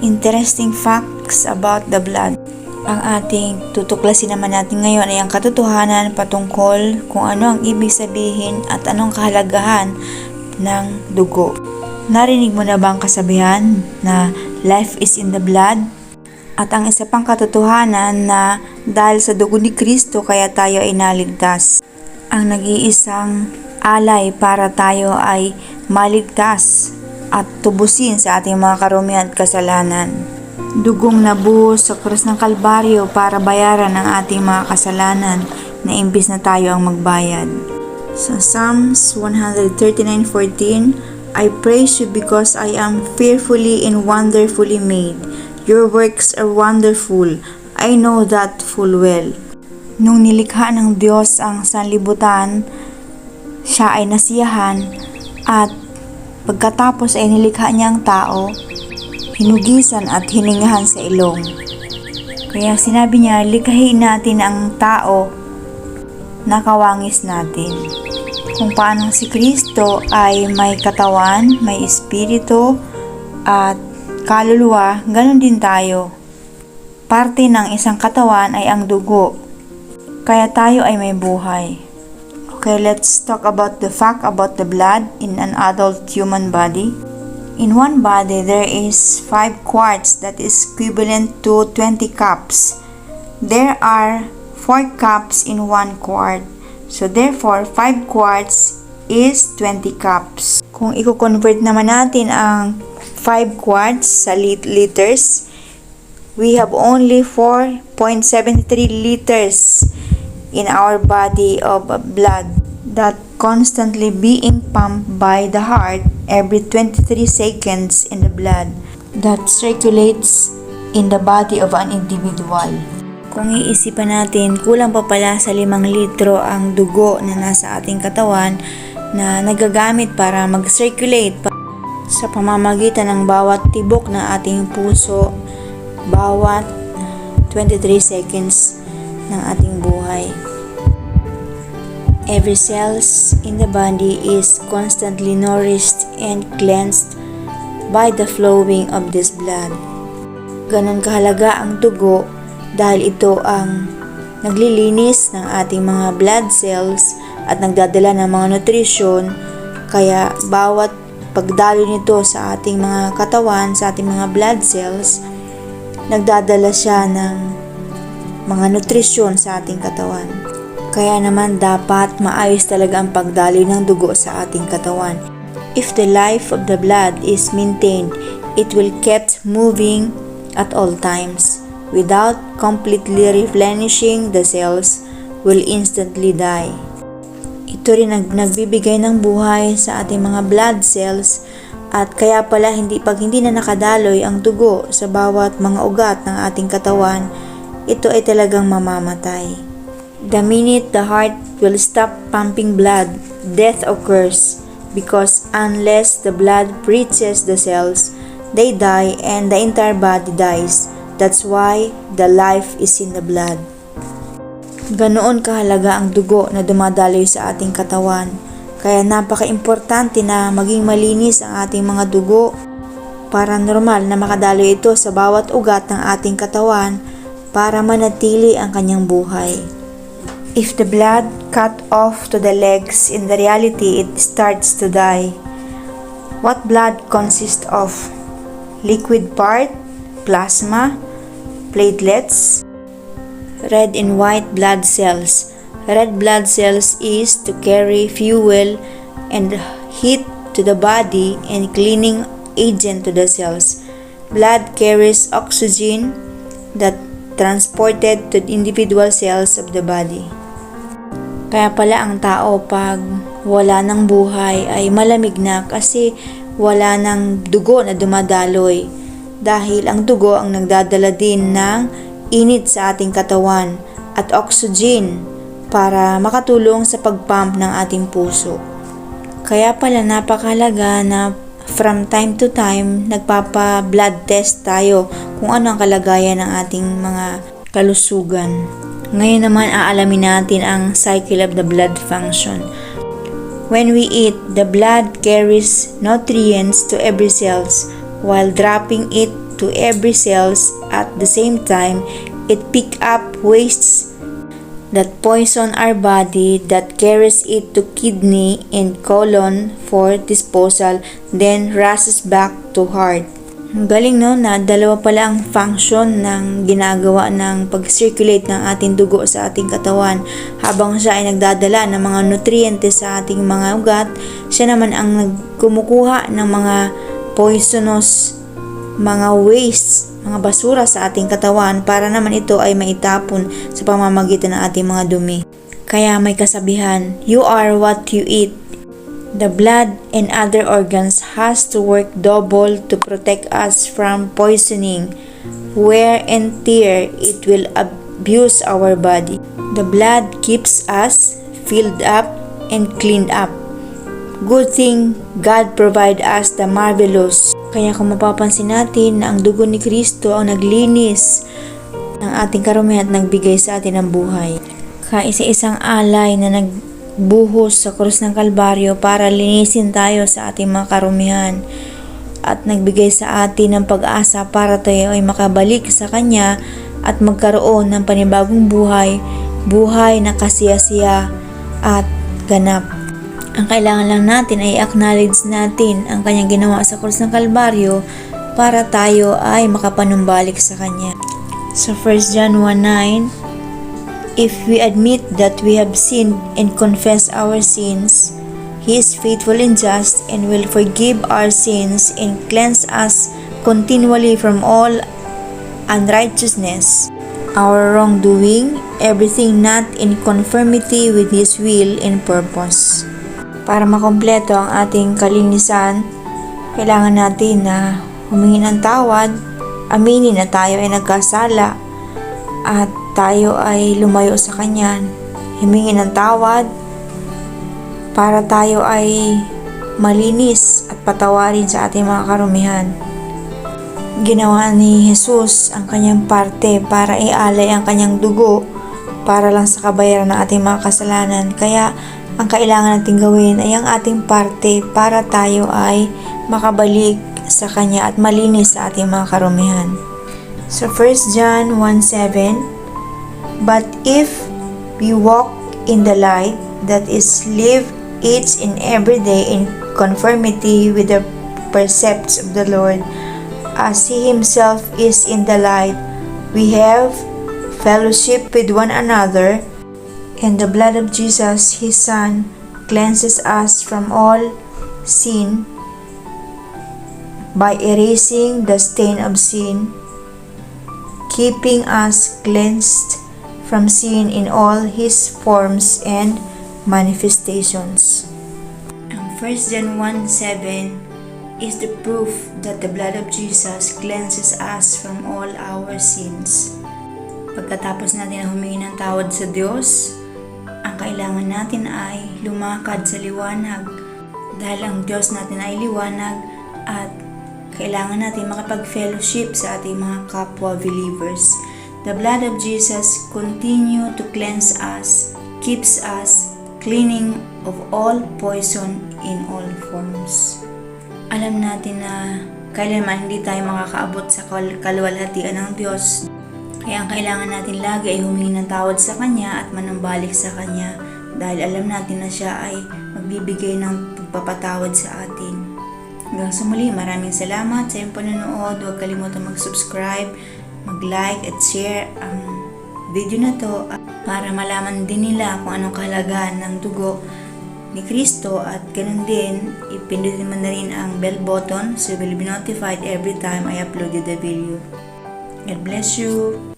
Interesting facts about the blood. Ang ating tutuklasin naman natin ngayon ay ang katotohanan patungkol kung ano ang ibig sabihin at anong kahalagahan ng dugo. Narinig mo na ba ang kasabihan na life is in the blood? At ang isa pang katotohanan na dahil sa dugo ni Kristo kaya tayo ay naligtas. Ang nag-iisang alay para tayo ay maligtas at tubusin sa ating mga karumihan at kasalanan. Dugong nabuhos sa krus ng Kalbaryo para bayaran ang ating mga kasalanan na imbis na tayo ang magbayad. Sa Psalms 139:14, I praise you because I am fearfully and wonderfully made. Your works are wonderful. I know that full well. Nung nilikha ng Diyos ang sanlibutan, siya ay nasiyahan at pagkatapos ay nilikha niya ang tao, hinugisan at hiningahan sa ilong. Kaya sinabi niya, likhain natin ang tao na kawangis natin. Kung paano si Kristo ay may katawan, may espiritu at kaluluwa, ganun din tayo. Parte ng isang katawan ay ang dugo. Kaya tayo ay may buhay. Okay, let's talk about the fact about the blood in an adult human body. In one body, there is 5 quarts that is equivalent to 20 cups. There are 4 cups in 1 quart. So therefore, 5 quarts is 20 cups. Kung i-convert naman natin ang 5 quarts sa liters, we have only 4.73 liters in our body of blood that constantly being pumped by the heart every 23 seconds in the blood that circulates in the body of an individual. Kung iisipan natin, kulang pa pala sa 5 litro ang dugo na nasa ating katawan na nagagamit para mag-circulate sa pamamagitan ng bawat tibok ng ating puso bawat 23 seconds ng ating buhay. Every cells in the body is constantly nourished and cleansed by the flowing of this blood. Ganon kahalaga ang dugo dahil ito ang naglilinis ng ating mga blood cells at nagdadala ng mga nutrisyon, kaya bawat pagdalo nito sa ating mga katawan, sa ating mga blood cells, nagdadala siya ng mga nutrisyon sa ating katawan. Kaya naman dapat maayos talaga ang pagdaloy ng dugo sa ating katawan. If the life of the blood is maintained, it will keep moving at all times. Without completely replenishing, the cells will instantly die. Ito rin ang nagbibigay ng buhay sa ating mga blood cells, at kaya pala pag hindi na nakadaloy ang dugo sa bawat mga ugat ng ating katawan, ito ay talagang mamamatay. The minute the heart will stop pumping blood, death occurs, because unless the blood reaches the cells, they die and the entire body dies. That's why the life is in the blood. Ganoon kahalaga ang dugo na dumadaloy sa ating katawan. Kaya napaka-importante na maging malinis ang ating mga dugo para normal na makadaloy ito sa bawat ugat ng ating katawan para manatili ang kanyang buhay. If the blood cut off to the legs, in the reality it starts to die. What blood consists of? Liquid part, plasma, platelets, red and white blood cells. Red blood cells is to carry fuel and heat to the body and cleaning agent to the cells. Blood carries oxygen that transported to the individual cells of the body. Kaya pala ang tao pag wala ng buhay ay malamig na kasi wala ng dugo na dumadaloy. Dahil ang dugo ang nagdadala din ng init sa ating katawan at oxygen para makatulong sa pagpump ng ating puso. Kaya pala napakahalaga na from time to time nagpapa-blood test tayo kung ano ang kalagayan ng ating mga kalusugan. Ngayon naman aalamin natin ang cycle of the blood function. When we eat, the blood carries nutrients to every cells while dropping it to every cells at the same time. It pick up wastes that poison our body, that carries it to kidney and colon for disposal, then rushes back to heart. Ang galing, no, na dalawa pala ang function ng ginagawa ng pag-circulate ng ating dugo sa ating katawan. Habang siya ay nagdadala ng mga nutrientes sa ating mga ugat, siya naman ang kumukuha ng mga poisonous, mga waste, mga basura sa ating katawan para naman ito ay maitapon sa pamamagitan ng ating mga dumi. Kaya may kasabihan, you are what you eat. The blood and other organs has to work double to protect us from poisoning. Wear and tear, it will abuse our body. The blood keeps us filled up and cleaned up. Good thing God provide us the marvelous. Kaya kung mapapansin natin na ang dugo ni Kristo ang naglinis ng ating karumihan at nagbigay sa atin ng buhay. Kaya isa-isang alay na nagbuhos sa krus ng Kalbaryo para linisin tayo sa ating mga karumihan at nagbigay sa atin ng pag-asa para tayo ay makabalik sa Kanya at magkaroon ng panibagong buhay, buhay na kasiyasiya at ganap. Ang kailangan lang natin ay acknowledge natin ang Kanyang ginawa sa krus ng Kalbaryo para tayo ay makapanumbalik sa Kanya. Sa 1 John 1:9, if we admit that we have sinned and confess our sins, He is faithful and just and will forgive our sins and cleanse us continually from all unrighteousness. Our wrongdoing, everything not in conformity with His will and purpose. Para makompleto ang ating kalinisan, kailangan natin na humingi ng tawad, aminin na tayo ay nagkasala, at tayo ay lumayo sa Kanya. Humingi ng tawad para tayo ay malinis at patawarin sa ating mga karumihan. Ginawa ni Jesus ang Kanyang parte para ialay ang Kanyang dugo para lang sa kabayaran ng ating mga kasalanan. Kaya ang kailangan natin gawin ay ang ating parte para tayo ay makabalik sa Kanya at malinis sa ating mga karumihan. So 1 John 1:7, but if we walk in the light, that is, live each and every day in conformity with the precepts of the Lord, as He Himself is in the light, we have fellowship with one another, and the blood of Jesus, His Son, cleanses us from all sin by erasing the stain of sin, keeping us cleansed from sin in all His forms and manifestations. Ang 1 John 1:7 is the proof that the blood of Jesus cleanses us from all our sins. Pagkatapos natin na humingi ng tawad sa Diyos, ang kailangan natin ay lumakad sa liwanag dahil ang Diyos natin ay liwanag at kailangan natin makapag-fellowship sa ating mga kapwa believers. The blood of Jesus continue to cleanse us, keeps us cleaning of all poison in all forms. Alam natin na kailanman hindi tayo makakaabot sa kaluwalhatian ng Diyos. Kaya ang kailangan natin lagi ay humingi ng tawad sa Kanya at manambalik sa Kanya dahil alam natin na Siya ay magbibigay ng pagpapatawad sa atin. Hanggang sa muli, maraming salamat sa iyong panonood. Huwag kalimutan mag-subscribe, mag-like at share ang video na to para malaman din nila kung anong kahalagaan ng dugo ni Kristo at ganun din, ipindutin mo na rin ang bell button so you will be notified every time I uploaded the video. God bless you.